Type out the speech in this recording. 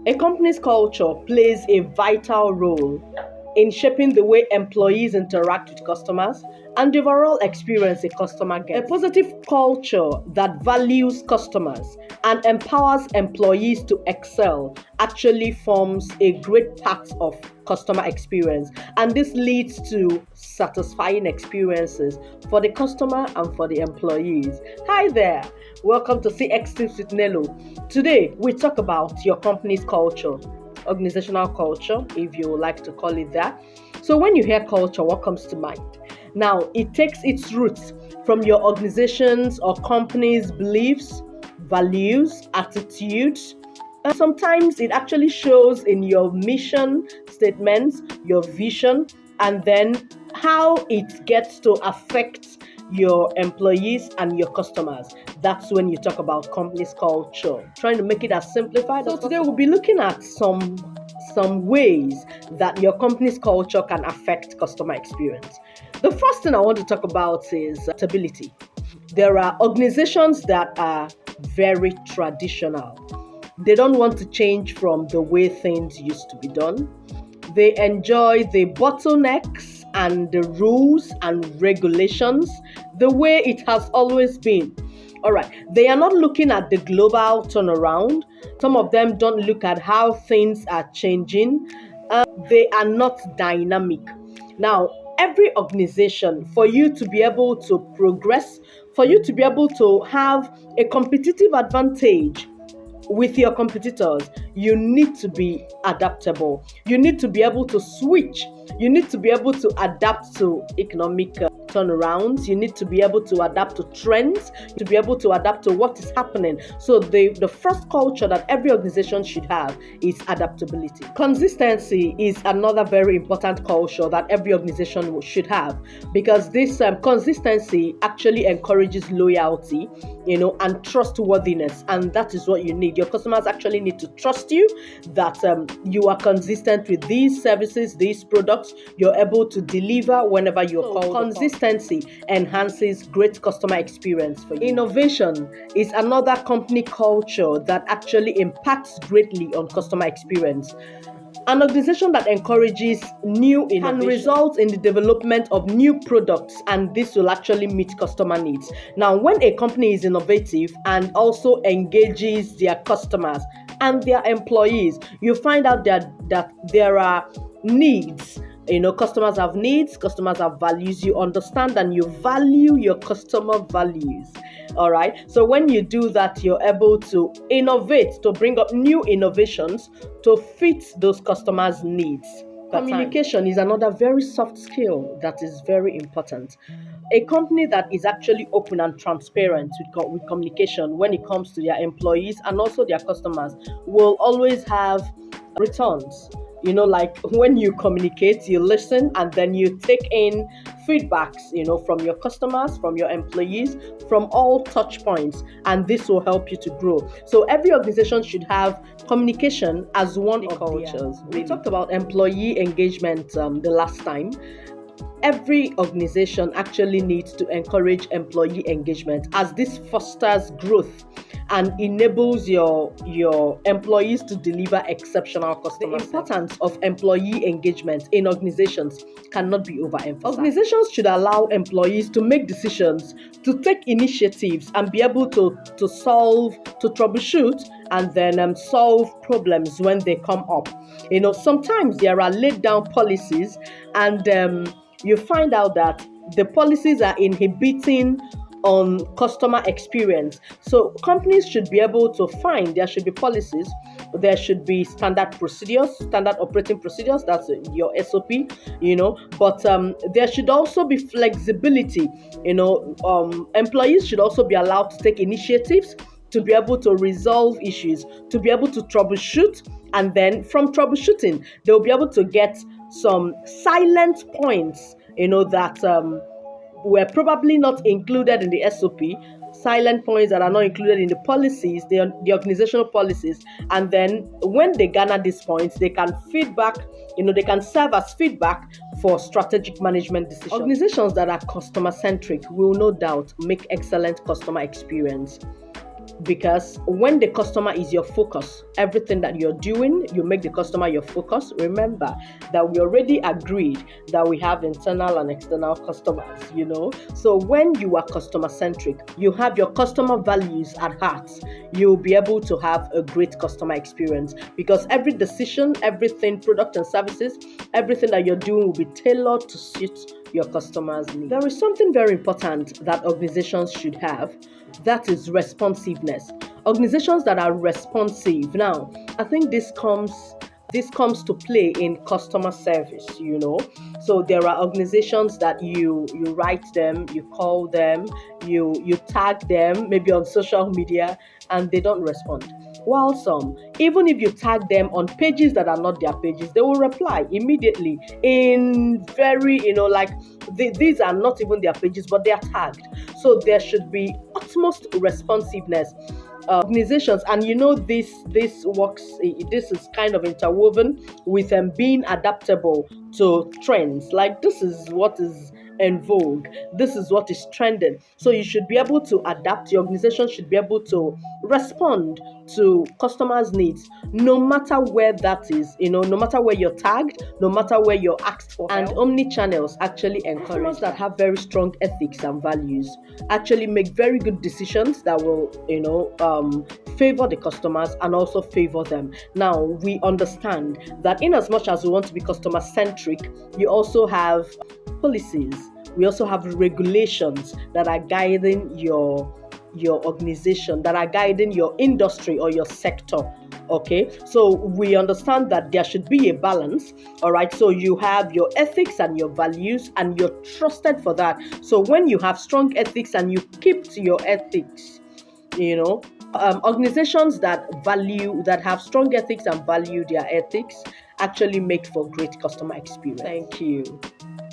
A company's culture plays a vital role in shaping the way employees interact with customers and the overall experience a customer gets. A positive culture that values customers and empowers employees to excel actually forms a great part of customer experience, and this leads to satisfying experiences for the customer and for the employees. Hi there, welcome to CX Tips with Nelo. Today we talk about your company's culture, organizational culture, if you would like to call it that. So when you hear culture, what comes to mind? Now, it takes its roots from your organization's or company's beliefs, values, attitudes. And sometimes it actually shows in your mission statements, your vision, and then how it gets to affect your employees and your customers. That's when you talk about company's culture. Trying to make it as simplified. So today we'll be looking at some ways that your company's culture can affect customer experience. The first thing I want to talk about is stability. There are organizations that are very traditional. They don't want to change from the way things used to be done. They enjoy the bottlenecks and the rules and regulations the way it has always been. All right, they are not looking at the global turnaround. Some of them don't look at how things are changing. They are not dynamic. Now, every organization, for you to be able to progress, for you to be able to have a competitive advantage with your competitors, you need to be adaptable. You need to be able to switch. You need to be able to adapt to economic turnarounds. You need to be able to adapt to trends, to be able to adapt to what is happening. So the first culture that every organization should have is adaptability. Consistency is another very important culture that every organization should have, because this consistency actually encourages loyalty, and trustworthiness, and that is what you need. Your customers actually need to trust you that you are consistent with these services, these products. You're able to deliver whenever you're called. Consistency enhances great customer experience for you. Innovation is another company culture that actually impacts greatly on customer experience. An organization that encourages new innovation can result in the development of new products, and this will actually meet customer needs. Now, when a company is innovative and also engages their customers and their employees, you find out that there are needs. Customers have needs, customers have values. You understand and you value your customer values. All right. So when you do that, you're able to innovate, to bring up new innovations to fit those customers' needs. Communication is another very soft skill that is very important. A company that is actually open and transparent with communication when it comes to their employees and also their customers will always have returns. Like when you communicate, you listen, and then you take in feedbacks, from your customers, from your employees, from all touch points, and this will help you to grow. So every organization should have communication as one of cultures. We talked about employee engagement the last time. Every organization actually needs to encourage employee engagement, as this fosters growth and enables your employees to deliver exceptional customer service. The importance of employee engagement in organizations cannot be overemphasized. Organizations should allow employees to make decisions, to take initiatives, and be able to troubleshoot, and then solve problems when they come up. Sometimes there are laid down policies, and you find out that the policies are inhibiting on customer experience. So companies should be able to find, there should be policies, there should be standard procedures, standard operating procedures, that's your SOP, but there should also be flexibility. Employees should also be allowed to take initiatives to be able to resolve issues, to be able to troubleshoot, and then from troubleshooting, they'll be able to get some silent points, that were probably not included in the SOP, silent points that are not included in the policies, the organizational policies. And then when they garner these points, they can feedback, they can serve as feedback for strategic management decisions. Organizations that are customer-centric will no doubt make excellent customer experience. because when the customer is your focus, everything that you're doing, you make the customer your focus. Remember that we already agreed that we have internal and external customers, So when you are customer centric, you have your customer values at heart, you'll be able to have a great customer experience, because every decision, everything, product and services, everything that you're doing will be tailored to suit your customers' needs. There is something very important that organizations should have, that is responsiveness. Organizations that are responsive. Now, I think this comes to play in customer service, So there are organizations that you write them, you call them, you tag them maybe on social media, and they don't respond. While some, even if you tag them on pages that are not their pages, they will reply immediately in very, these are not even their pages, but they are tagged. So there should be utmost responsiveness. Organizations, and this works, this is kind of interwoven with being adaptable to trends. Like, this is what is in vogue, this is what is trending, so you should be able to adapt. Your organization should be able to respond to customers' needs, no matter where that is, no matter where you're tagged, no matter where you're asked for help. And omni-channels actually encourage customers that have very strong ethics and values actually make very good decisions that will favor the customers and also favor them. Now, we understand that in as much as we want to be customer centric, you also have policies, we also have regulations that are guiding your organization, that are guiding your industry or your sector. Okay, so we understand that there should be a balance. All right, so you have your ethics and your values, and you're trusted for that. So when you have strong ethics and you keep to your ethics, organizations that have strong ethics and value their ethics actually make for great customer experience. Thank you.